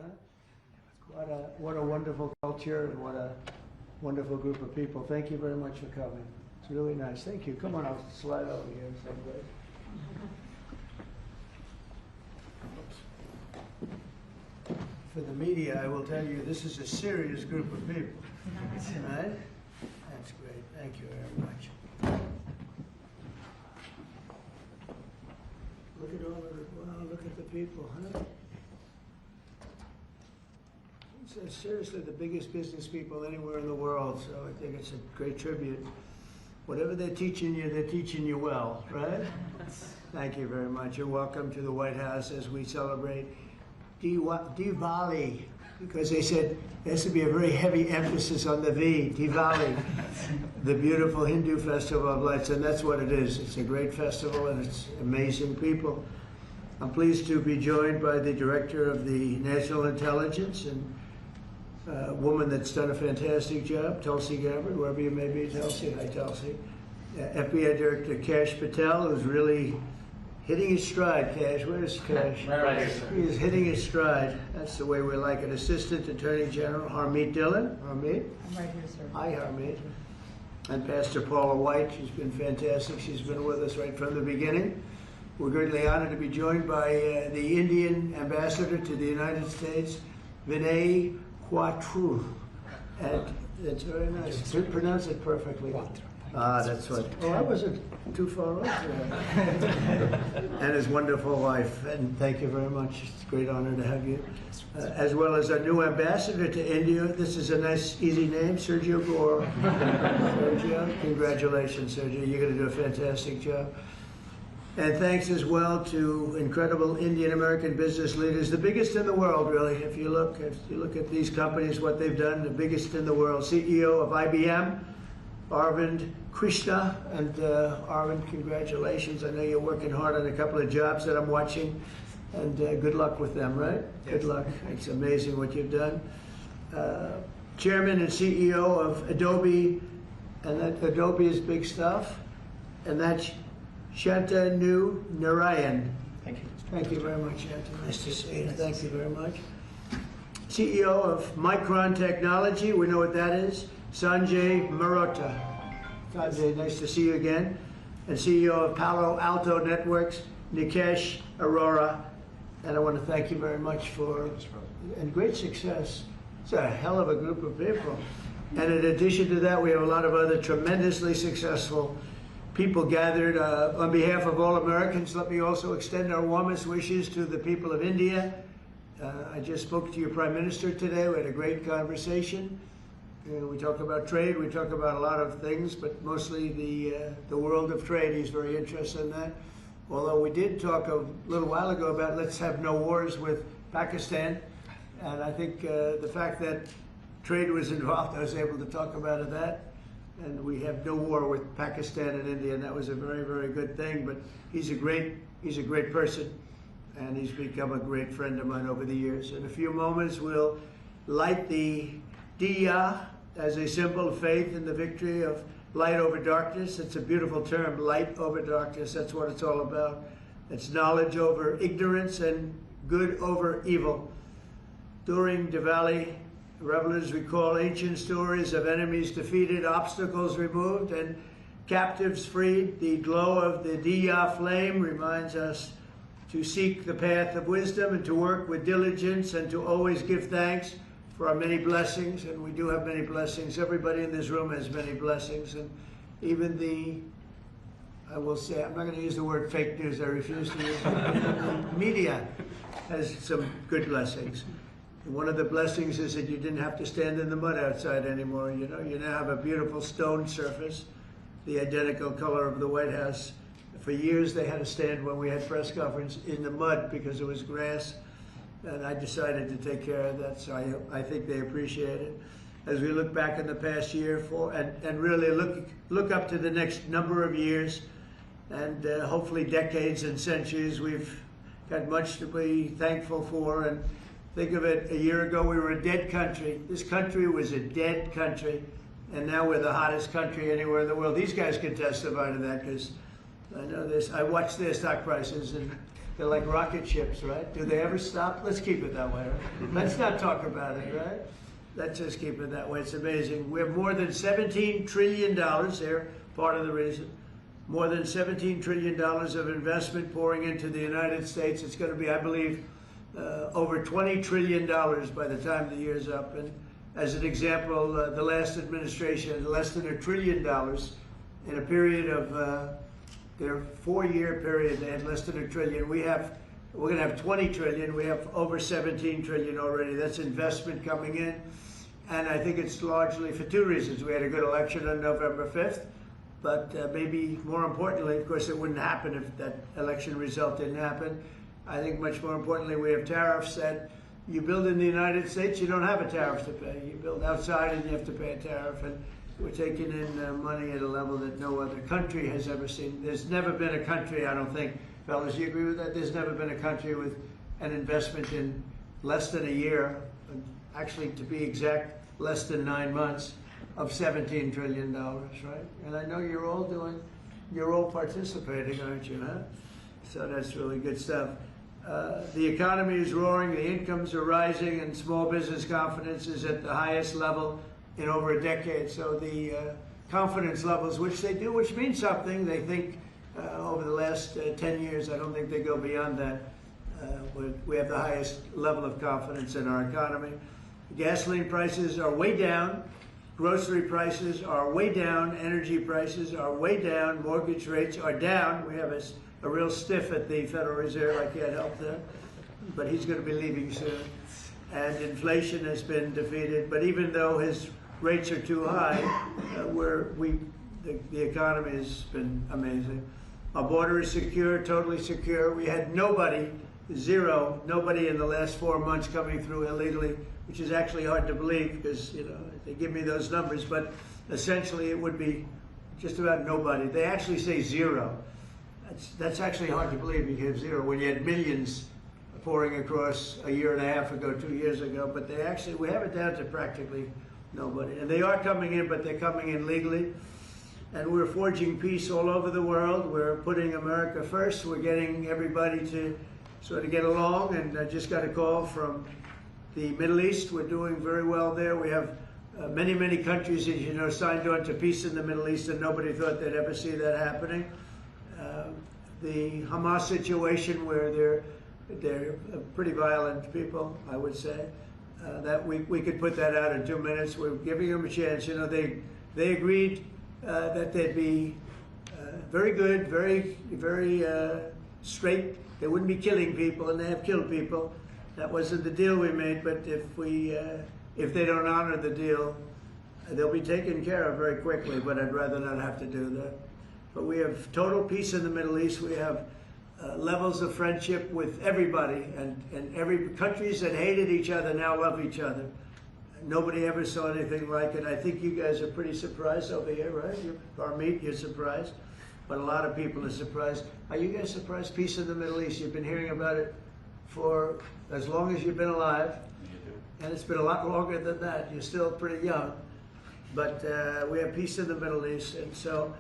huh? What a wonderful culture and what a wonderful group of people. Thank you very much for coming. It's really nice. Thank you. Come on, I'll slide over here someplace. For the media, I will tell you, this is a serious group of people. Right? That's great. Thank you very much. Look at all of the, wow, look at the people, huh? It's seriously the biggest business people anywhere in the world, so I think it's a great tribute. Whatever they're teaching you well, right? Thank you very much. You're welcome to the White House as we celebrate Diwali, because they said there has to be a very heavy emphasis on the V, Diwali, the beautiful Hindu festival of lights, and that's what it is. It's a great festival and it's amazing people. I'm pleased to be joined by the Director of the National Intelligence and a woman that's done a fantastic job, Tulsi Gabbard, wherever you may be, Tulsi. Hi, Tulsi. FBI Director Kash Patel, who's really hitting his stride. Cash, where's Cash? Right here, sir. He is hitting his stride. That's the way we like it. Assistant Attorney General Harmeet Dillon. Harmeet? I'm right here, sir. Hi, Harmeet. And Pastor Paula White. She's been fantastic. She's been with us right from the beginning. We're greatly honored to be joined by the Indian Ambassador to the United States, Vinay Quatru. And it's very nice. You pronounce it perfectly. Ah, that's what. Oh, I wasn't too far off there. And his wonderful wife. And thank you very much. It's a great honor to have you. As well as our new ambassador to India. This is a nice, easy name, Sergio Gore. Sergio, congratulations, Sergio. You're going to do a fantastic job. And thanks as well to incredible Indian American business leaders, the biggest in the world, really. If you look at these companies, what they've done, the biggest in the world. CEO of IBM, Arvind Krishna, and Arvind, congratulations. I know you're working hard on a couple of jobs that I'm watching, and good luck with them, right? Yes. Good luck. It's amazing what you've done. Chairman and CEO of Adobe, and that Adobe is big stuff, and that's Shantanu Narayan. Thank you. Thank you very much, Shantanu. Nice to see you. Thank you very much. CEO of Micron Technology, we know what that is, Sanjay Marotta. Sanjay, nice to see you again. And CEO of Palo Alto Networks, Nikesh Arora. And I want to thank you very much for, and great success. It's a hell of a group of people. And in addition to that, we have a lot of other tremendously successful people gathered. On behalf of all Americans, let me also extend our warmest wishes to the people of India. I just spoke to your Prime Minister today. We had a great conversation. We talk about trade, we talk about a lot of things, but mostly the world of trade. He's very interested in that. Although we did talk a little while ago about let's have no wars with Pakistan. And I think the fact that trade was involved, I was able to talk about that. And we have no war with Pakistan and India, and that was a very, very good thing. But he's a great person, and he's become a great friend of mine over the years. In a few moments, we'll light the diya as a symbol of faith in the victory of light over darkness. It's a beautiful term, light over darkness. That's what it's all about. It's knowledge over ignorance and good over evil. During Diwali, revelers recall ancient stories of enemies defeated, obstacles removed, and captives freed. The glow of the diya flame reminds us to seek the path of wisdom and to work with diligence and to always give thanks for our many blessings. And we do have many blessings. Everybody in this room has many blessings. And even I will say, I'm not going to use the word fake news. I refuse to use it. The media has some good blessings. One of the blessings is that you didn't have to stand in the mud outside anymore. You know, you now have a beautiful stone surface, the identical color of the White House. For years they had to stand when we had press conference in the mud because it was grass, and I decided to take care of that, so I think they appreciate it. As we look back in the past year and really look up to the next number of years and hopefully decades and centuries, we've got much to be thankful for. And think of it, a year ago we were a dead country. This country was a dead country, and now we're the hottest country anywhere in the world. These guys can testify to that because I know this. I watch their stock prices, and They're like rocket ships, right? Do they ever stop? Let's keep it that way. Right? Let's not talk about it, right? Let's just keep it that way. It's amazing. We have more than $17 trillion there, part of the reason. More than $17 trillion of investment pouring into the United States. It's going to be, I believe, over $20 trillion by the time the year's up. And as an example, the last administration had less than $1 trillion in a period of their 4-year period. They had less than $1 trillion. We're going to have 20 trillion. We have over 17 trillion already. That's investment coming in. And I think it's largely for 2 reasons. We had a good election on November 5th. But maybe more importantly, of course, it wouldn't happen if that election result didn't happen. I think much more importantly, we have tariffs that you build in the United States, you don't have a tariff to pay. You build outside and you have to pay a tariff. And we're taking in money at a level that no other country has ever seen. There's never been a country, I don't think, fellas, you agree with that? There's never been a country with an investment in less than a year, actually to be exact, less than 9 months, of $17 trillion, right? And I know you're all participating, aren't you, huh? So that's really good stuff. The economy is roaring, the incomes are rising, and small business confidence is at the highest level in over a decade. So the confidence levels, which means something, they think over the last 10 years, I don't think they go beyond that. We have the highest level of confidence in our economy. Gasoline prices are way down. Grocery prices are way down, energy prices are way down, mortgage rates are down. We have a real stiff at the Federal Reserve. I can't help that, but he's going to be leaving soon. And inflation has been defeated, but even though his rates are too high, the economy has been amazing. Our border is secure, totally secure. We had nobody in the last 4 months coming through illegally, which is actually hard to believe because, you know, they give me those numbers, but essentially it would be just about nobody. They actually say 0. That's actually hard to believe. You have 0 when you had millions pouring across a year and a half ago, 2 years ago, but we have it down to practically nobody. And they are coming in, but they're coming in legally. And we're forging peace all over the world. We're putting America first. We're getting everybody to sort of get along. And I just got a call from the Middle East. We're doing very well there. We have many, many countries, as you know, signed on to peace in the Middle East, and nobody thought they'd ever see that happening. The Hamas situation, where they're pretty violent people, I would say, that we could put that out in 2 minutes. We're giving them a chance. You know, they agreed that they'd be very good, very straight. They wouldn't be killing people, and they have killed people. That wasn't the deal we made, but if they don't honor the deal, they'll be taken care of very quickly, but I'd rather not have to do that. But we have total peace in the Middle East. We have levels of friendship with everybody, and every countries that hated each other now love each other. Nobody ever saw anything like it. I think you guys are pretty surprised over here, right? You're surprised, but a lot of people are surprised. Are you guys surprised? Peace in the Middle East. You've been hearing about it for as long as you've been alive, and it's been a lot longer than that. You're still pretty young, but we have peace in the Middle East, and so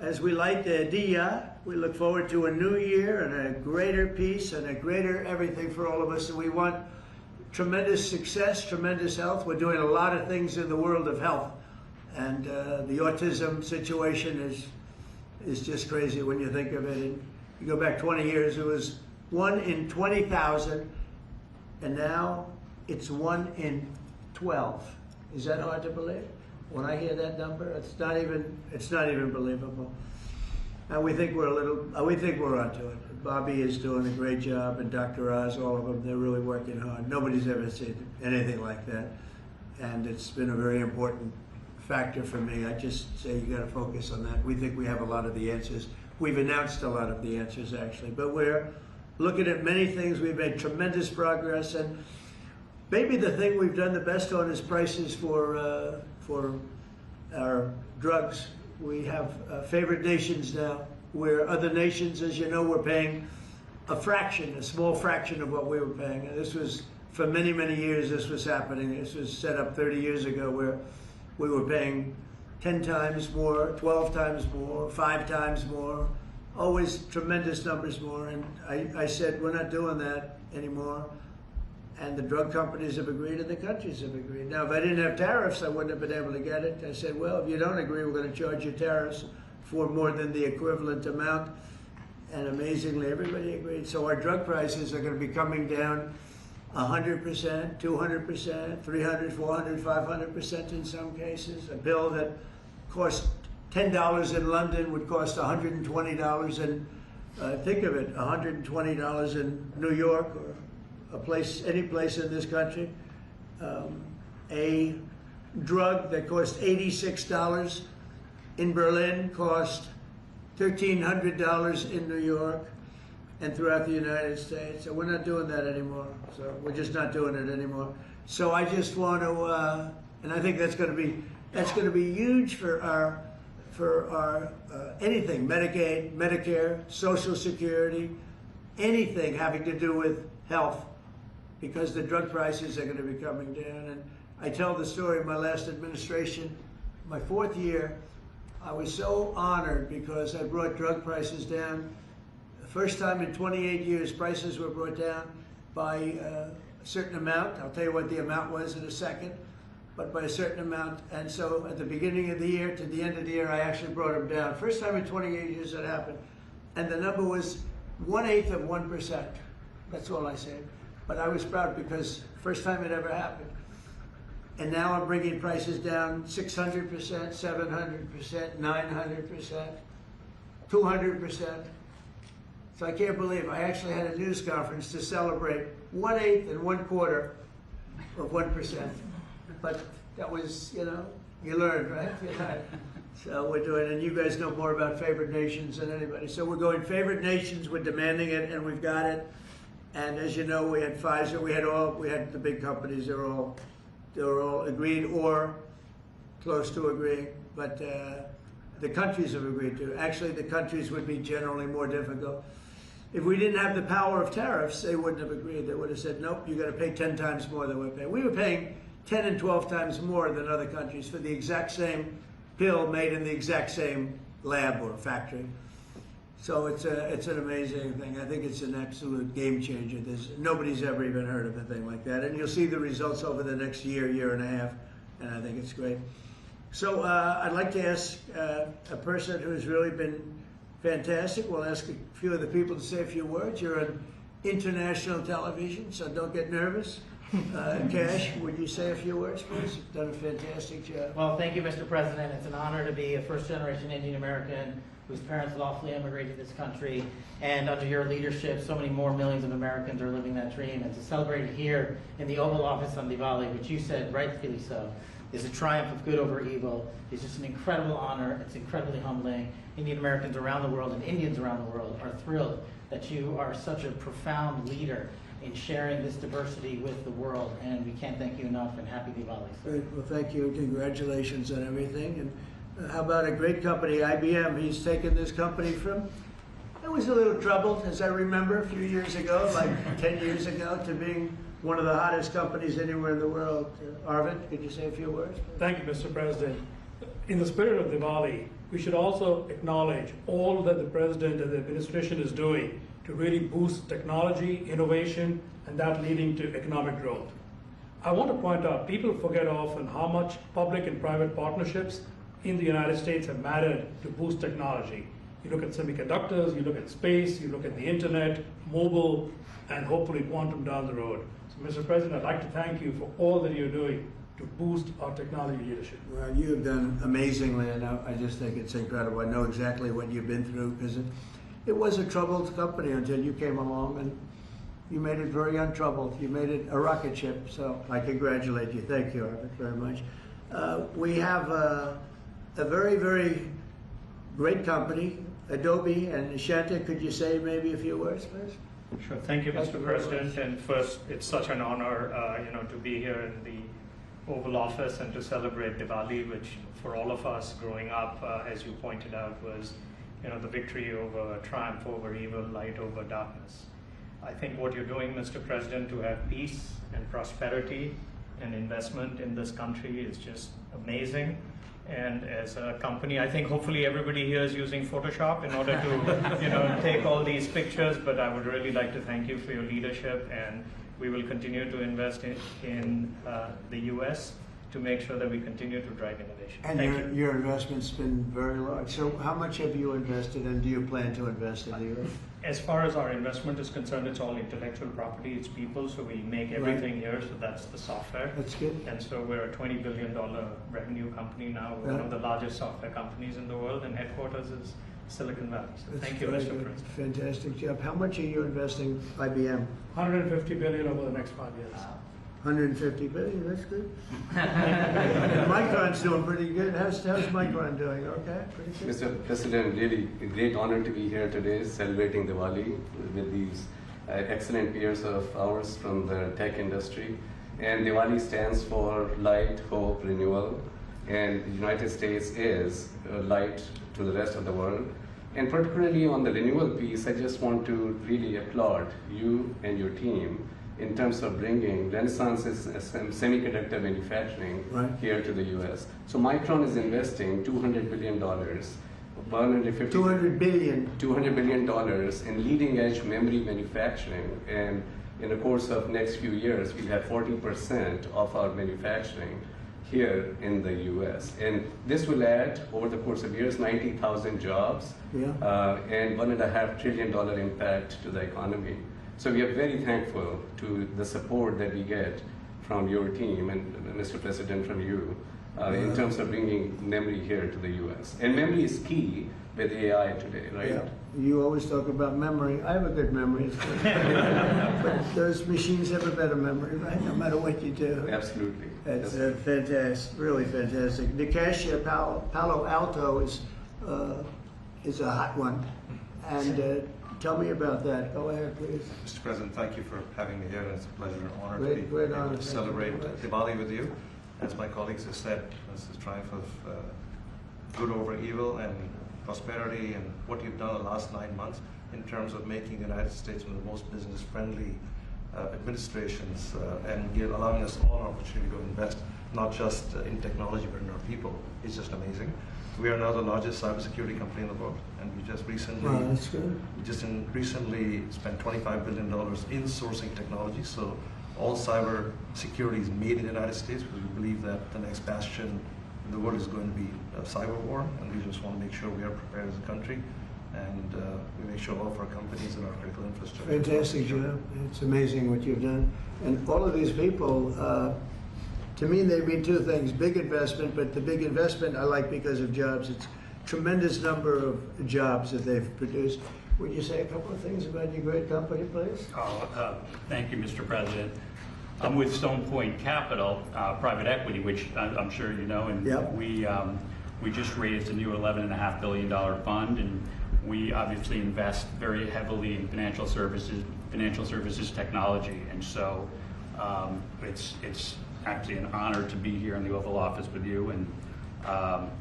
as we light the Diya, we look forward to a new year and a greater peace and a greater everything for all of us, and we want tremendous success, tremendous health. We're doing a lot of things in the world of health, and the autism situation is just crazy when you think of it. And you go back 20 years, it was 1 in 20,000, and now it's 1 in 12. Is that hard to believe? When I hear that number, it's not even believable. And we think we're onto it. Bobby is doing a great job, and Dr. Oz, all of them, they're really working hard. Nobody's ever seen anything like that, and it's been a very important factor for me. I just say you got to focus on that. We think we have a lot of the answers. We've announced a lot of the answers, actually, but we're looking at many things. We've made tremendous progress, and maybe the thing we've done the best on is prices for our drugs. We have favored nations now, where other nations, as you know, were paying a small fraction of what we were paying. And this was, for many, many years, this was happening. This was set up 30 years ago, where we were paying 10 times more, 12 times more, 5 times more always tremendous numbers more. And I said, we're not doing that anymore. And the drug companies have agreed and the countries have agreed. Now, if I didn't have tariffs, I wouldn't have been able to get it. I said, well, if you don't agree, we're going to charge you tariffs for more than the equivalent amount. And amazingly, everybody agreed. So our drug prices are going to be coming down 100%, 200%, 300, 400, 500% in some cases. A bill that cost $10 in London would cost $120 in, think of it, $120 in New York or any place in this country. A drug that cost $86 in Berlin cost $1,300 in New York and throughout the United States. So we're not doing that anymore. So we're just not doing it anymore. So I just want to, and I think that's going to be huge for our anything, Medicaid, Medicare, Social Security, anything having to do with health, because the drug prices are going to be coming down. And I tell the story of my last administration, my 4th year. I was so honored because I brought drug prices down. The first time in 28 years, prices were brought down by a certain amount. I'll tell you what the amount was in a second, but by a certain amount. And so at the beginning of the year to the end of the year, I actually brought them down. First time in 28 years that happened. And the number was 1/8 of 1%. That's all I said. But I was proud because first time it ever happened. And now I'm bringing prices down 600%, 700%, 900%, 200%. So I can't believe I actually had a news conference to celebrate 1/8 and 1/4 of 1%. But that was, you learned, right? So we're doing, and you guys know more about favored nations than anybody. So we're going favored nations, we're demanding it, and we've got it. And as you know, we had Pfizer, we had the big companies, they were all agreed or close to agreeing, but the countries have agreed to. Actually, the countries would be generally more difficult. If we didn't have the power of tariffs, they wouldn't have agreed. They would have said, nope, you got to pay 10 times more than we're paying. We were paying 10 and 12 times more than other countries for the exact same pill made in the exact same lab or factory. So it's an amazing thing. I think it's an absolute game changer. Nobody's ever even heard of a thing like that. And you'll see the results over the next year, year and a half, and I think it's great. So I'd like to ask a person who's really been fantastic. We'll ask a few of the people to say a few words. You're on international television, so don't get nervous. Cash, would you say a few words, please? You've done a fantastic job. Well, thank you, Mr. President. It's an honor to be a first-generation Indian American whose parents lawfully immigrated to this country, and under your leadership, so many more millions of Americans are living that dream. And to celebrate it here in the Oval Office on Diwali, which you said, rightfully so, is a triumph of good over evil. It's just an incredible honor. It's incredibly humbling. Indian Americans around the world and Indians around the world are thrilled that you are such a profound leader in sharing this diversity with the world, and we can't thank you enough, and happy Diwali. Great. Well, thank you. Congratulations on everything. And how about a great company, IBM? He's taken this company from, it was a little troubled, as I remember, a few years ago, like 10 years ago, to being one of the hottest companies anywhere in the world. Arvind, could you say a few words? Thank you, Mr. President. In the spirit of Diwali, we should also acknowledge all that the President and the administration is doing to really boost technology, innovation, and that leading to economic growth. I want to point out, people forget often how much public and private partnerships in the United States have mattered to boost technology. You look at semiconductors, you look at space, you look at the internet, mobile, and hopefully quantum down the road. So, Mr. President, I'd like to thank you for all that you're doing to boost our technology leadership. Well, you have done amazingly, and I just think it's incredible. I know exactly what you've been through, because it was a troubled company until you came along, and you made it very untroubled. You made it a rocket ship, so I congratulate you. Thank you, Arvind, very much. We have a very, very great company, Adobe, and Shanta, could you say maybe a few words, please? Sure. Thank you, Mr. President. And first, it's such an honor, to be here in the Oval Office and to celebrate Diwali, which for all of us growing up, as you pointed out, was, the victory over triumph over evil, light over darkness. I think what you're doing, Mr. President, to have peace and prosperity and investment in this country is just amazing. And as a company, I think hopefully everybody here is using Photoshop in order to take all these pictures, but I would really like to thank you for your leadership, and we will continue to invest in the US to make sure that we continue to drive innovation. And your investment's been very large. So how much have you invested, and do you plan to invest in the US? As far as our investment is concerned, it's all intellectual property, it's people, so we make everything here, so that's the software. That's good. And so we're a $20 billion revenue company now. We're one of the largest software companies in the world, and headquarters is Silicon Valley. So thank you, Mr. President. Fantastic job. How much are you investing, IBM? 150 billion over the next 5 years. 150 billion, that's good. Micron's doing pretty good. How's Micron doing? Okay, pretty good. Mr. President, really a great honor to be here today celebrating Diwali with these excellent peers of ours from the tech industry. And Diwali stands for light, hope, renewal. And the United States is light to the rest of the world. And particularly on the renewal piece, I just want to really applaud you and your team in terms of bringing Renaissance's semiconductor manufacturing here to the US. So Micron is investing $200 billion, $200 billion in leading edge memory manufacturing. And in the course of next few years, we'll have 40% of our manufacturing here in the US. And this will add, over the course of years, 90,000 jobs and $1.5 trillion impact to the economy. So we are very thankful to the support that we get from your team and Mr. President, from you, in terms of bringing memory here to the US. And memory is key with AI today, right? Yeah. You always talk about memory. I have a good memory. But those machines have a better memory, right? No matter what you do. Absolutely. That's fantastic, really fantastic. Nikesh, Palo Alto is a hot one. And tell me about that. Go ahead, please. Mr. President, thank you for having me here. It's a pleasure and honor Great to be able honor. to celebrate Diwali with you. As my colleagues have said, this is a triumph of good over evil and prosperity, and what you've done in the last 9 months in terms of making the United States one of the most business-friendly administrations and allowing us all an opportunity to invest, not just in technology, but in our people, is just amazing. We are now the largest cybersecurity company in the world, and we just recently, recently spent $25 billion in sourcing technology. So all cyber security is made in the United States, because we believe that the next bastion in the world is going to be a cyber war, and we just want to make sure we are prepared as a country, and we make sure all of our companies and our critical infrastructure. Fantastic job. It's amazing what you've done. And all of these people, to me, they mean two things: big investment, but the big investment I like because of jobs. It's a tremendous number of jobs that they've produced. Would you say a couple of things about your great company, please? Thank you, Mr. President. I'm with Stone Point Capital, private equity, which I'm sure you know, and we just raised a new $11.5 billion fund, and we obviously invest very heavily in financial services technology, and so it's actually an honor to be here in the Oval Office with you, and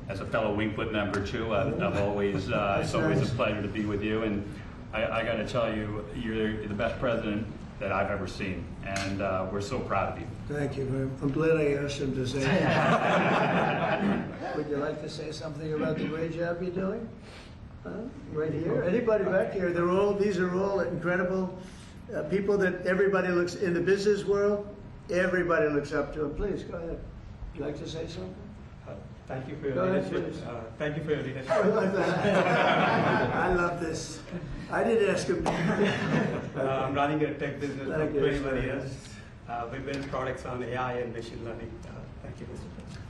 as a fellow Wingfoot member too, I've always it's always a pleasure to be with you, and I got to tell you, you're the best president that I've ever seen, and we're so proud of you. Thank you very much. I'm glad I asked him to say that. Would you like to say something about the great job you're doing? Right here? Anybody back here? These are all incredible people that everybody looks, in the business world, everybody looks up to them. Please, go ahead. Would you like to say something? Thank you for your leadership. Thank you for your leadership. I love that. I love this. I didn't ask him. I'm running a tech business for 21 years. We build products on AI and machine learning. Thank you, Mr. President.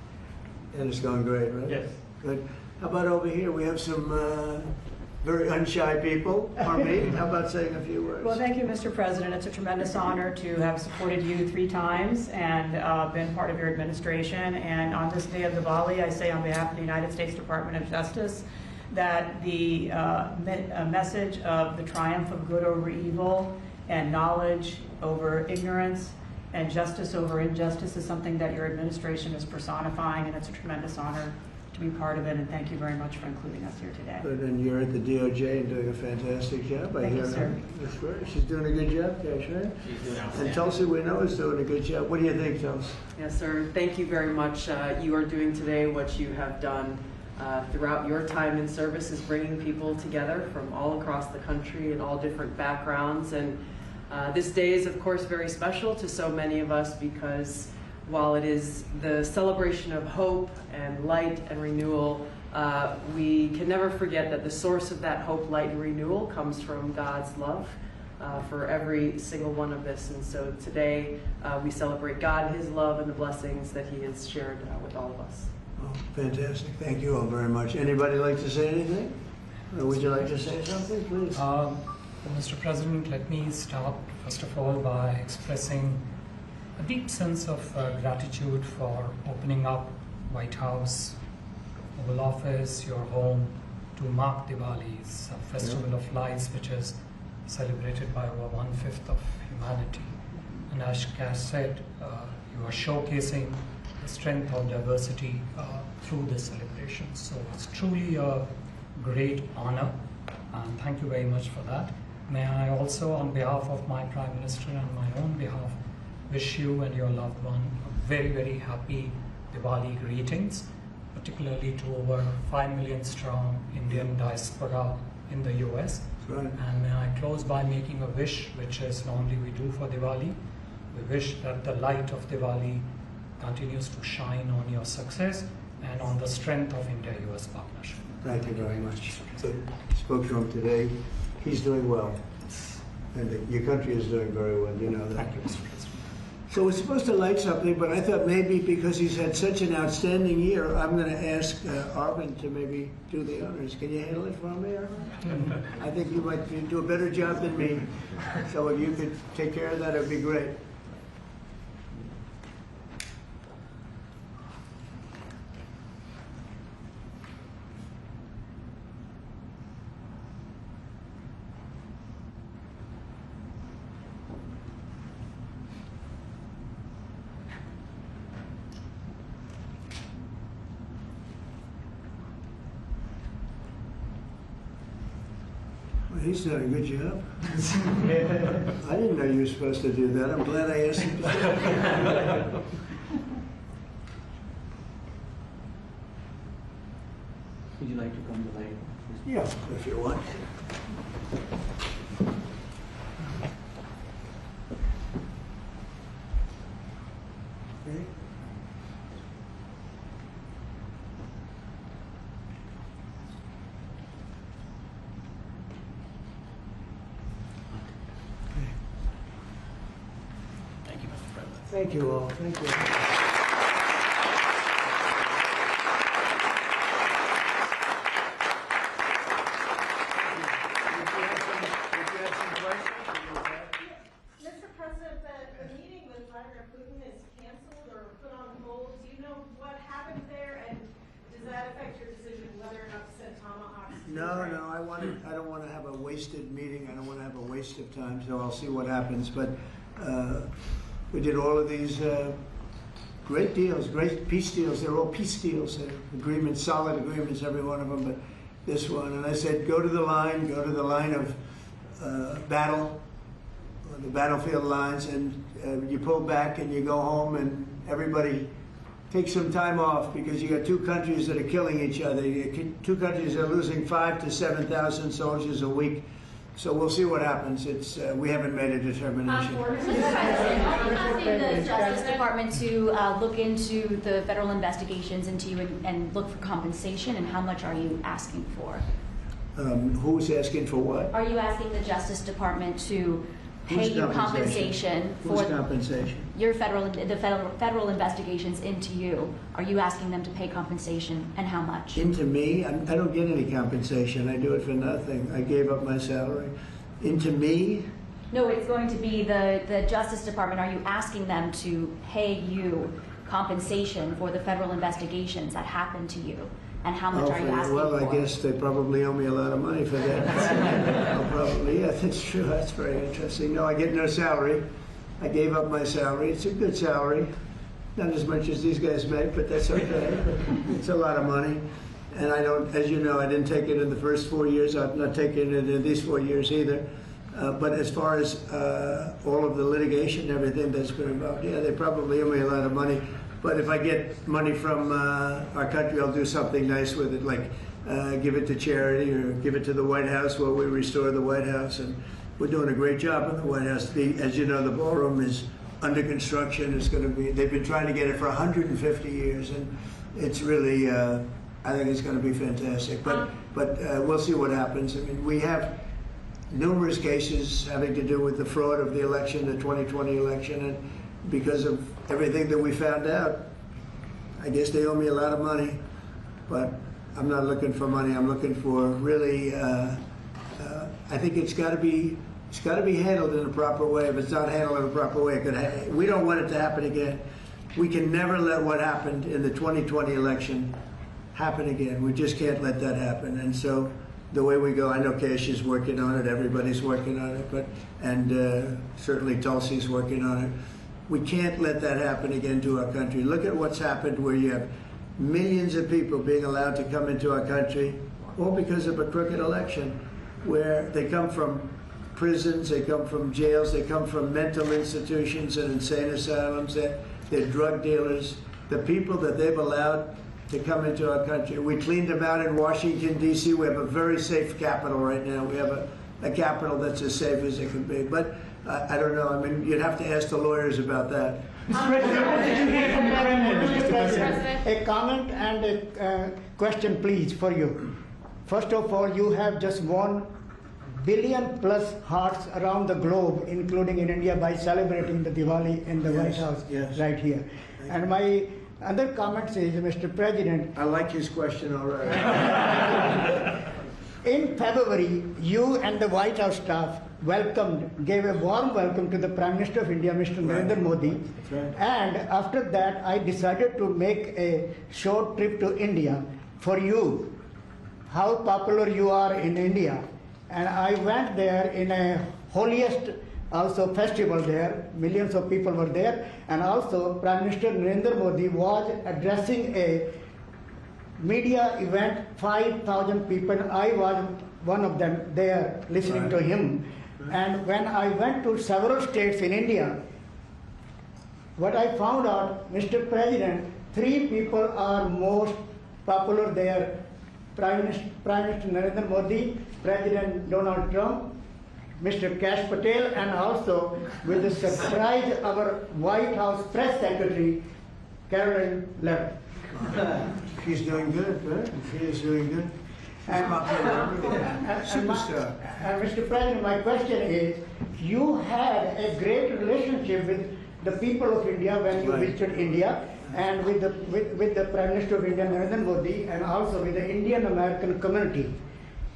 And it's going great, right? Yes. Good. How about over here? We have some very unshy people. Harmeet, how about saying a few words? Well, thank you, Mr. President. It's a tremendous honor to have supported you 3 times and been part of your administration. And on this day of Diwali, I say on behalf of the United States Department of Justice that the message of the triumph of good over evil and knowledge over ignorance and justice over injustice is something that your administration is personifying, and it's a tremendous honor to be part of it, and thank you very much for including us here today. Good, and you're at the DOJ and doing a fantastic job. Thank you, sir. That's great. She's doing a good job, Cash, right? She's doing And outstanding. Tulsi, we know, is doing a good job. What do you think, Tulsi? Yes, sir. Thank you very much. You are doing today what you have done throughout your time in service, is bringing people together from all across the country and all different backgrounds. And this day is, of course, very special to so many of us, because while it is the celebration of hope and light and renewal, we can never forget that the source of that hope, light, and renewal comes from God's love for every single one of us. And so today we celebrate God, His love, and the blessings that He has shared with all of us. Oh, fantastic. Thank you all very much. Anybody like to say anything? Or would you like to say something, please? Mr. President, let me start first of all by expressing a deep sense of gratitude for opening up White House, Oval Office, your home, to mark Diwali. It's a festival of lights which is celebrated by over 1/5 of humanity. And as Cash said, you are showcasing the strength of diversity through this celebration. So it's truly a great honor, and thank you very much for that. May I also, on behalf of my Prime Minister and my own behalf, wish you and your loved one a very, very happy Diwali greetings, particularly to over 5 million strong Indian diaspora in the US. Right. And may I close by making a wish, which is normally we do for Diwali. We wish that the light of Diwali continues to shine on your success and on the strength of India-US partnership. Thank you very much. So, spoke to him today. He's doing well. And your country is doing very well, you know that. Thank you, Mr. President. So we're supposed to light something, but I thought maybe because he's had such an outstanding year, I'm going to ask Arvind to maybe do the honors. Can you handle it for me, Arvind? I think you might do a better job than me. So if you could take care of that, it'd be great. Well, he's done a good job. I didn't know you were supposed to do that. I'm glad I asked him. Would you like to come to light? Yeah, if you want. Okay. Thank you, Mr. President. Thank you all. Thank you. Mr. President, the meeting with Vladimir Putin is canceled or put on hold. Do you know what happened there, and does that affect your decision whether or not to send Tomahawks? to Ukraine? No, I don't want to have a wasted meeting. I don't want to have a waste of time, so I'll see what happens. But we did all of these great deals, great peace deals. They're all peace deals, agreements, solid agreements, every one of them. But this one, and I said, go to the line of battle, the battlefield lines, and you pull back and you go home, and everybody take some time off, because you got two countries that are killing each other. Two countries that are losing 5,000 to 7,000 soldiers a week. So we'll see what happens. It's we haven't made a determination. Mr. President, are you asking the Justice Department to look into the federal investigations into you and look for compensation, and how much are you asking for? Who's asking for what? Are you asking the Justice Department to pay you compensation for Whose compensation? your federal investigations into you? Are you asking them to pay compensation, and how much? Into me? I don't get any compensation. I do it for nothing. I gave up my salary. Into me? No, it's going to be the Justice Department. Are you asking them to pay you compensation for the federal investigations that happened to you? And how much are you asking well, for? I guess they probably owe me a lot of money for that. I'll probably, yeah, that's true. That's very interesting. No, I get no salary. I gave up my salary. It's a good salary. Not as much as these guys make, but that's okay. It's a lot of money. And I don't, as you know, I didn't take it in the first 4 years. I'm not taking it in these 4 years either. But as far as all of the litigation and everything that's been involved, yeah, they probably owe me a lot of money. But if I get money from our country, I'll do something nice with it, like give it to charity or give it to the White House where we restore the White House. And we're doing a great job in the White House. As you know, the ballroom is under construction. It's going to be, they've been trying to get it for 150 years, and it's really, I think it's going to be fantastic. But we'll see what happens. I mean, we have numerous cases having to do with the fraud of the election, the 2020 election, and because of everything that we found out, I guess they owe me a lot of money. But I'm not looking for money. I'm looking for really. I think it's got to be handled in a proper way. If it's not handled in a proper way, we don't want it to happen again. We can never let what happened in the 2020 election happen again. We just can't let that happen. And so the way we go, I know Cash is working on it. Everybody's working on it, and certainly Tulsi's working on it. We can't let that happen again to our country. Look at what's happened, where you have millions of people being allowed to come into our country, all because of a crooked election, where they come from prisons, they come from jails, they come from mental institutions and insane asylums, they're drug dealers. The people that they've allowed to come into our country, we cleaned them out in Washington, D.C. We have a very safe capital right now. We have a capital that's as safe as it can be. But I don't know. I mean, you'd have to ask the lawyers about that. Mr. President, a comment and a question, please, for you. First of all, you have just 1 billion plus hearts around the globe, including in India, by celebrating the Diwali in the White House right here. And my other comment is, Mr. President, I like his question already. In February, you and the White House staff gave a warm welcome to the Prime Minister of India, Mr. Narendra Modi. And after that, I decided to make a short trip to India for you, how popular you are in India. And I went there in a holiest also festival there. Millions of people were there. And also Prime Minister Narendra Modi was addressing a media event, 5,000 people. I was one of them there listening to him. And when I went to several states in India, what I found out, Mr. President, 3 people are most popular there. Prime Minister Narendra Modi, President Donald Trump, Mr. Kash Patel, and also with the surprise, our White House Press Secretary, Caroline Levitt. She's doing good, right? She is doing good. And Mr. President, my question is, you had a great relationship with the people of India when you visited India, and with the Prime Minister of India, Narendra Modi, and also with the Indian American community.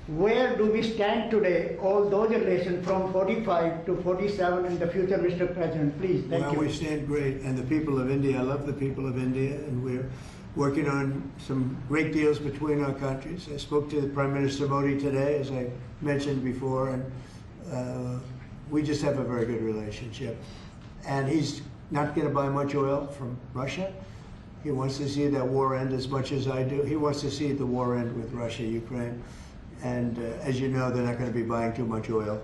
Where do we stand today, all those relations from 45 to 47 in the future, Mr. President? Please, thank you. Well, we stand great, and the people of India, I love the people of India, and we're working on some great deals between our countries. I spoke to Prime Minister Modi today, as I mentioned before, and we just have a very good relationship. And he's not going to buy much oil from Russia. He wants to see that war end as much as I do. He wants to see the war end with Russia, Ukraine. And as you know, they're not going to be buying too much oil.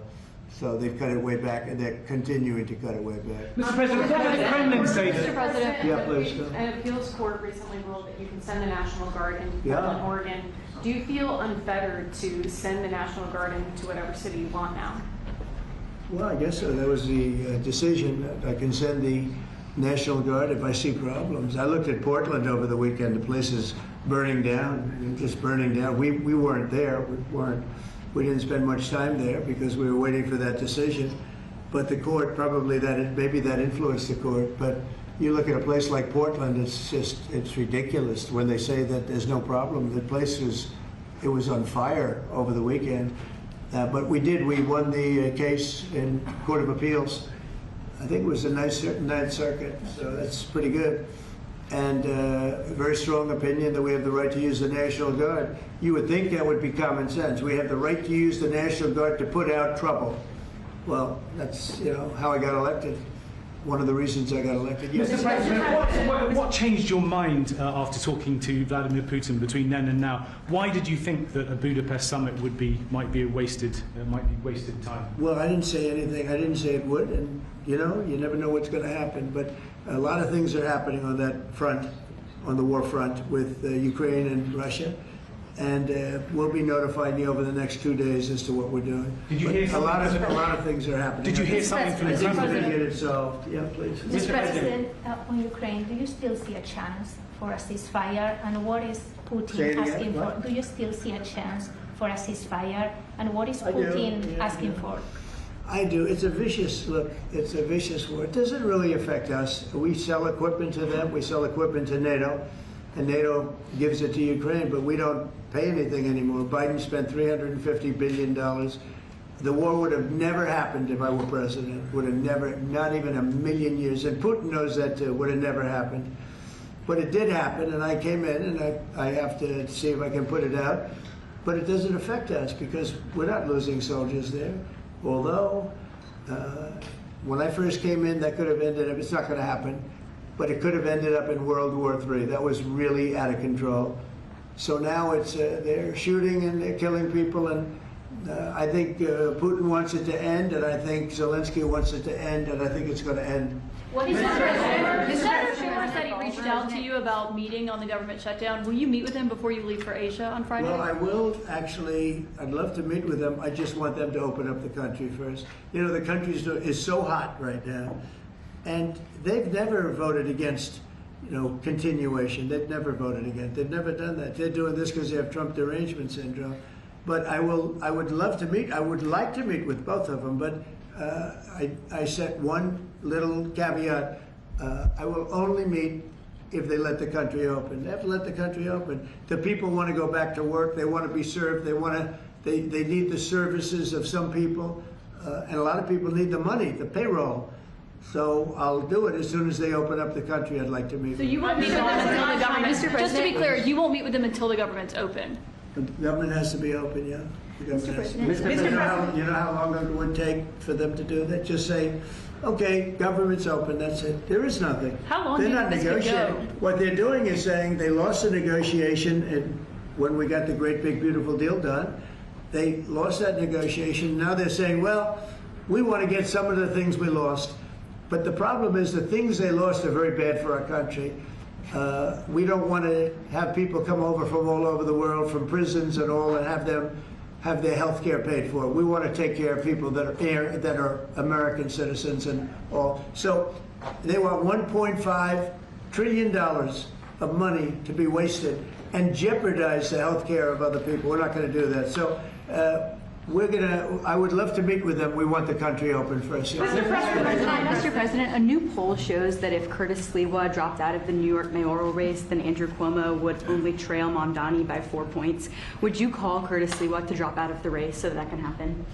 So they've cut it way back, and they're continuing to cut it way back. Mr. President, Mr. President, Yeah, please. An appeals court recently ruled that you can send the National Guard into Yeah. Oregon. Do you feel unfettered to send the National Guard into whatever city you want now? Well, I guess so. That was the decision. I can send the National Guard if I see problems. I looked at Portland over the weekend. The place is burning down, just burning down. We weren't there. We didn't spend much time there because we were waiting for that decision. But the court, probably maybe that influenced the court. But you look at a place like Portland, it's ridiculous when they say that there's no problem. The place was on fire over the weekend. But we won the case in Court of Appeals. I think it was the Ninth Circuit, so that's pretty good. And a very strong opinion that we have the right to use the National Guard. You would think that would be common sense. We have the right to use the National Guard to put out trouble. Well, that's how I got elected. one of the reasons I got elected. Yes. Mr. President, what changed your mind after talking to Vladimir Putin between then and now? Why did you think that a Budapest summit might be wasted time? Well, I didn't say anything. I didn't say it would, and you never know what's going to happen. But a lot of things are happening on that front, on the war front with Ukraine and Russia. And we'll be notifying you over the next 2 days as to what we're doing. Did you hear a lot of things are happening. Did you hear something from the president? Get it solved. Yeah, please. Mr. President, on Ukraine, do you still see a chance for a ceasefire? And what is Putin asking for? Do you still see a chance for a ceasefire? And what is Putin asking for? I do. It's a vicious look. It's a vicious war. It doesn't really affect us. We sell equipment to them. We sell equipment to NATO. And NATO gives it to Ukraine, but we don't pay anything anymore. Biden spent $350 billion. The war would have never happened if I were president. Would have never, not even a million years. And Putin knows that too. Would have never happened. But it did happen, and I came in, and I have to see if I can put it out. But it doesn't affect us because we're not losing soldiers there. Although, when I first came in, that could have ended up, it's not going to happen. But it could have ended up in World War III. That was really out of control. So now it's they're shooting and they're killing people, and I think Putin wants it to end, and I think Zelensky wants it to end, and I think it's going to end. What is Senator Schumer said he reached out to you about meeting on the government shutdown. Will you meet with him before you leave for Asia on Friday? Well, I will actually. I'd love to meet with them. I just want them to open up the country first. You know, the country is so hot right now. And they've never voted against, continuation. They've never voted against. They've never done that. They're doing this because they have Trump derangement syndrome. But I would love to meet. I would like to meet with both of them. But I set one little caveat. I will only meet if they let the country open. They have to let the country open. The people want to go back to work. They want to be served. They need the services of some people, and a lot of people need the money, the payroll. So I'll do it as soon as they open up the country. I'd like to meet. So you won't meet with them until the government. Just to be clear, you won't meet with them until the government's open. The government has to be open, yeah. Mr. President. You know how long it would take for them to do that? Just say, okay, government's open. That's it. There is nothing. How long They're do you not think this could negotiating. go? What they're doing is saying they lost the negotiation, and when we got the great big beautiful deal done, they lost that negotiation. Now they're saying, well, we want to get some of the things we lost. But the problem is the things they lost are very bad for our country. We don't want to have people come over from all over the world, from prisons and all, and have them have their health care paid for. We want to take care of people that are American citizens and all. So they want $1.5 trillion of money to be wasted and jeopardize the health care of other people. We're not going to do that. So I would love to meet with them. We want the country open first. Mr. President, a new poll shows that if Curtis Sliwa dropped out of the New York mayoral race, then Andrew Cuomo would only trail Mamdani by 4 points. Would you call Curtis Sliwa to drop out of the race so that can happen?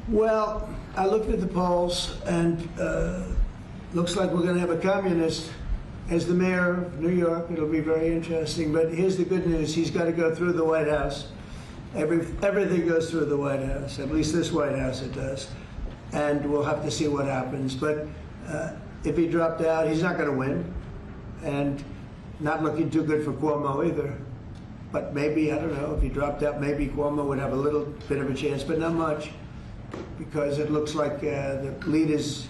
Well, I looked at the polls, and looks like we're going to have a communist as the mayor of New York. It'll be very interesting. But here's the good news. He's got to go through the White House. Everything goes through the White House, at least this White House it does. And we'll have to see what happens. But if he dropped out, he's not going to win. And not looking too good for Cuomo either. But maybe, I don't know, if he dropped out, maybe Cuomo would have a little bit of a chance, but not much. Because it looks like the lead it's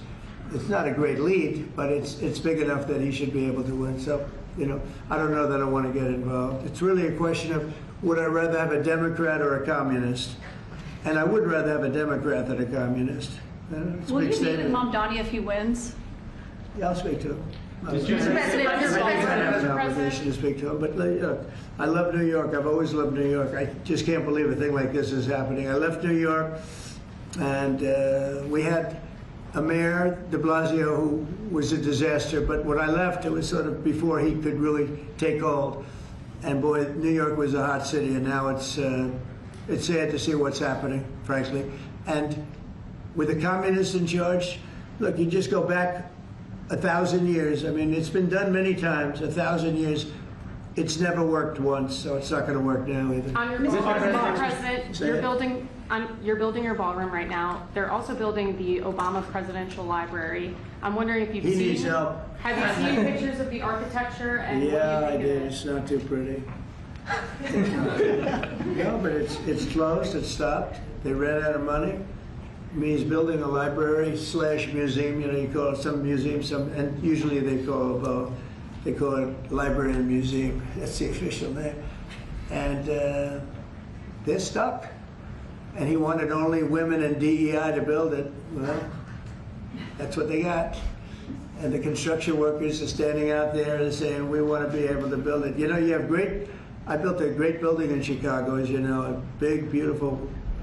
not a great lead, but it's big enough that he should be able to win. So, I don't know that I want to get involved. It's really a question of, would I rather have a Democrat or a communist? And I would rather have a Democrat than a communist. Will you meet with Mamdani if he wins? Yeah, I'll speak to him. Mr. President, I have an obligation to speak to him, but look, I love New York. I've always loved New York. I just can't believe a thing like this is happening. I left New York, and we had a mayor, de Blasio, who was a disaster. But when I left, it was sort of before he could really take hold. And boy, New York was a hot city, and now it's sad to see what's happening, frankly. And with the communists in charge, look, you just go back 1,000 years. I mean, it's been done many times, 1,000 years. It's never worked once, so it's not going to work now either. On your Mr. President, you're building You're building your ballroom right now. They're also building the Obama Presidential Library. I'm wondering if you've He seen. needs help. Have you seen pictures of the architecture and Yeah, what do I you think did. of it? It's not too pretty. No, but it's closed. It's stopped. They ran out of money. I mean, he's building a library / museum. You know, you call it some museum, and usually they call it library and museum. That's the official name. And they're stuck. And he wanted only women and DEI to build it. Well, that's what they got. And the construction workers are standing out there and saying, we want to be able to build it. You know, I built a great building in Chicago, as you know, a big, beautiful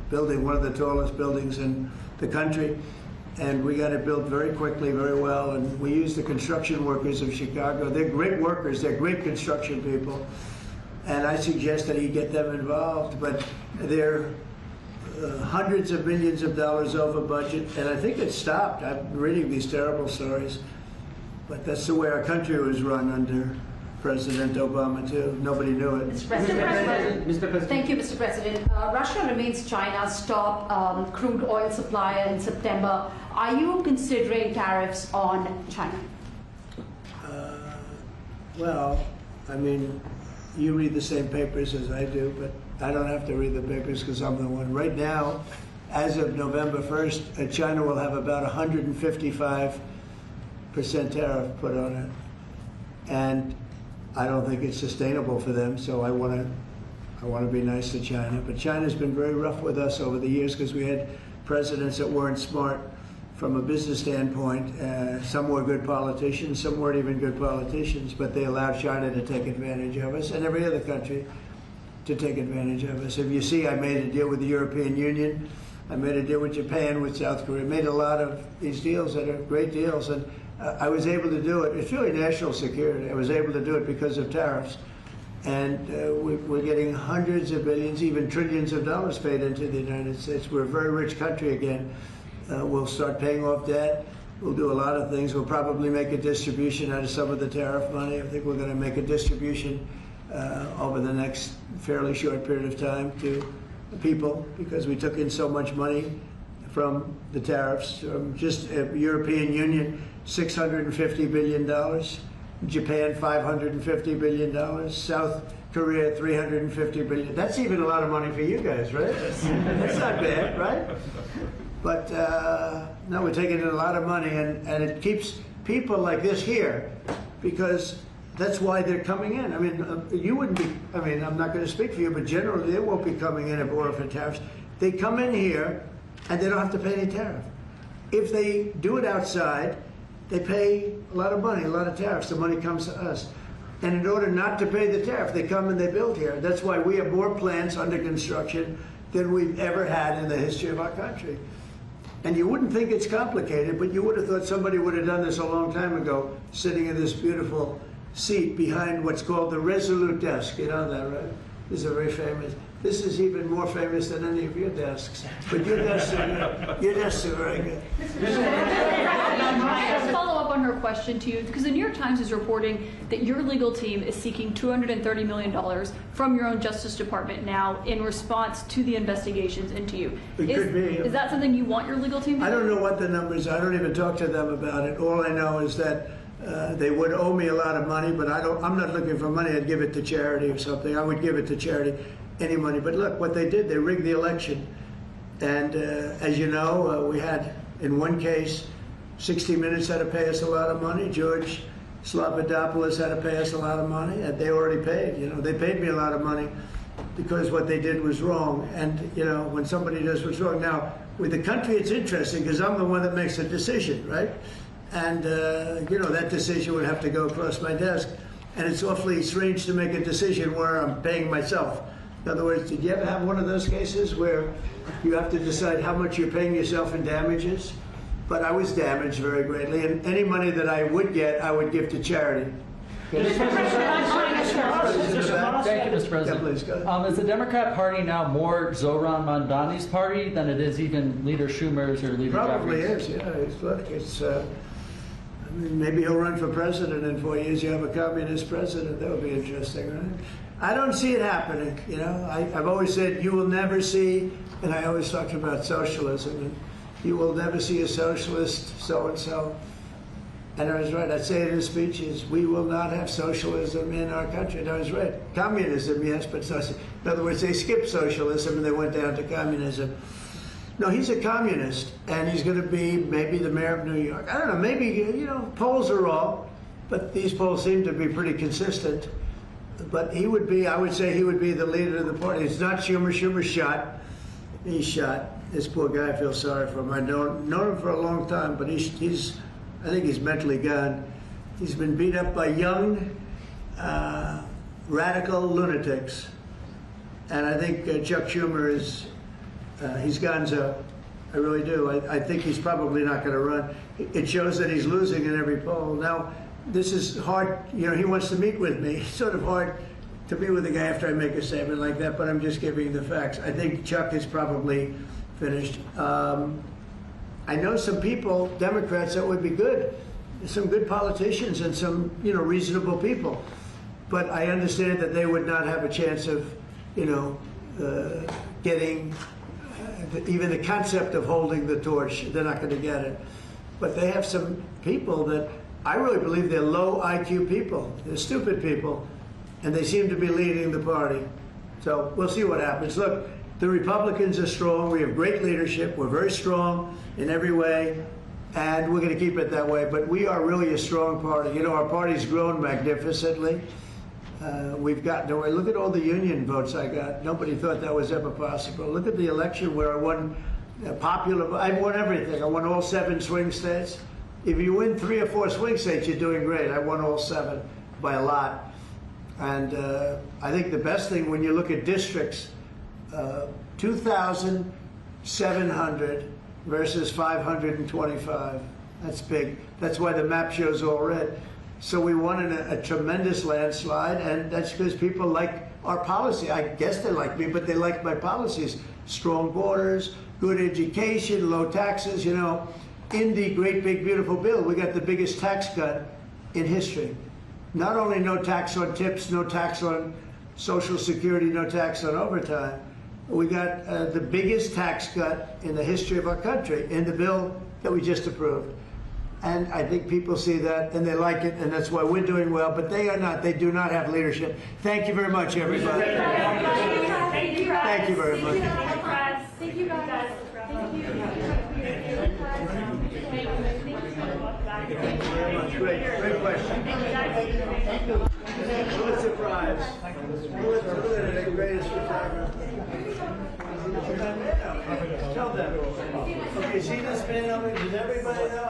building, one of the tallest buildings in the country. And we got it built very quickly, very well. And we used the construction workers of Chicago. They're great workers. They're great construction people. And I suggested he get them involved, but they're hundreds of millions of dollars over budget, and I think it stopped. I'm reading these terrible stories, but that's the way our country was run under President Obama too. Nobody knew it. Mr. President. Thank you, Mr. President. Russia remains China's top crude oil supplier in September. Are you considering tariffs on China? Well, I mean, you read the same papers as I do, but I don't have to read the papers because I'm the one. Right now, as of November 1st, China will have about 155% tariff put on it. And I don't think it's sustainable for them, so I want to be nice to China. But China's been very rough with us over the years because we had presidents that weren't smart from a business standpoint. Some were good politicians, some weren't even good politicians, but they allowed China to take advantage of us and every other country to take advantage of us. If you see, I made a deal with the European Union. I made a deal with Japan, with South Korea. Made a lot of these deals that are great deals, and I was able to do it. It's really national security. I was able to do it because of tariffs. And we're getting hundreds of billions, even trillions of dollars paid into the United States. We're a very rich country again. We'll start paying off debt. We'll do a lot of things. We'll probably make a distribution out of some of the tariff money. I think we're going to make a distribution over the next fairly short period of time to people because we took in so much money from the tariffs. Just European Union, $650 billion. Japan, $550 billion. South Korea, $350 billion. That's even a lot of money for you guys, right? That's not bad, right? But no, we're taking in a lot of money, and it keeps people like this here because that's why they're coming in. I mean, you wouldn't be, I mean, I'm not going to speak for you, but generally they won't be coming in if it weren't for tariffs. They come in here and they don't have to pay any tariff. If they do it outside, they pay a lot of money, a lot of tariffs. The money comes to us. And in order not to pay the tariff, they come and they build here. That's why we have more plants under construction than we've ever had in the history of our country. And you wouldn't think it's complicated, but you would have thought somebody would have done this a long time ago, sitting in this beautiful seat behind what's called the Resolute desk. You know that, right? This is a very famous. This is even more famous than any of your desks. But your desks are good. Your desks are very good. Can I follow up on her question to you? Because the New York Times is reporting that your legal team is seeking $230 million from your own Justice Department now in response to the investigations into you. It could be. Is that something you want your legal team to do? I don't know what the numbers are. I don't even talk to them about it. All I know is that they would owe me a lot of money, but I'm not looking for money. I'd give it to charity or something. I would give it to charity, any money. But look, what they did, they rigged the election. And as you know, we had, in one case, 60 Minutes had to pay us a lot of money. George Slobodanopoulos had to pay us a lot of money, and they already paid. You know, they paid me a lot of money because what they did was wrong. And, you know, when somebody does what's wrong. Now, with the country, it's interesting because I'm the one that makes the decision, right? And, you know, that decision would have to go across my desk. And it's awfully strange to make a decision where I'm paying myself. In other words, did you ever have one of those cases where you have to decide how much you're paying yourself in damages? But I was damaged very greatly. And any money that I would get, I would give to charity. Thank you, Mr. President. Yeah, please, go ahead. Is the Democrat Party now more Zohran Mamdani's party than it is even Leader Schumer's or Leader Probably Jeffries? is, yeah. Look, it's mean, maybe he'll run for president in 4 years. You have a communist president. That would be interesting, right? I don't see it happening. You know, I've always said you will never see, and I always talked about socialism, and you will never see a socialist so-and-so. And I was right. I'd say it in speeches, we will not have socialism in our country. And I was right. Communism, yes, but socialism. In other words, they skipped socialism and they went down to communism. No, he's a communist, and he's going to be maybe the mayor of New York. I don't know, maybe, you know, polls are wrong, but these polls seem to be pretty consistent. But he would be, I would say he would be the leader of the party. It's not Schumer. Schumer's shot. He's shot. This poor guy, I feel sorry for him. I've known him for a long time, but he's I think he's mentally gone. He's been beat up by young, radical lunatics. And I think Chuck Schumer is, he's gonzo. I really do. I think he's probably not going to run. It shows that he's losing in every poll. Now, this is hard. You know, he wants to meet with me. It's sort of hard to meet with a guy after I make a statement like that, but I'm just giving the facts. I think Chuck is probably finished. I know some people, Democrats, that would be good. Some good politicians and some, you know, reasonable people. But I understand that they would not have a chance of, you know, getting even the concept of holding the torch. They're not going to get it. But they have some people that I really believe they're low IQ people. They're stupid people. And they seem to be leading the party. So we'll see what happens. Look, the Republicans are strong. We have great leadership. We're very strong in every way, and we're going to keep it that way. But we are really a strong party. You know, our party's grown magnificently. We've gotten away. Look at all the union votes I got. Nobody thought that was ever possible. Look at the election where I won popular. I won everything. I won all 7 swing states. If you win 3 or 4 swing states, you're doing great. I won all 7 by a lot. And I think the best thing when you look at districts, 2,700 versus 525. That's big. That's why the map shows all red. So we won in a tremendous landslide, and that's because people like our policy. I guess they like me, but they like my policies. Strong borders, good education, low taxes. You know, in the great big beautiful bill, we got the biggest tax cut in history. Not only no tax on tips, no tax on Social Security, no tax on overtime. We got the biggest tax cut in the history of our country in the bill that we just approved. And I think people see that and they like it, and that's why we're doing well, but they are not. They do not have leadership. Thank you very much, everybody. Thank you, guys. Thank you very much. Thank you, guys. Thank you. Great question. What a surprise. What the greatest retirement. Tell them. Okay, see this panel? Does everybody know?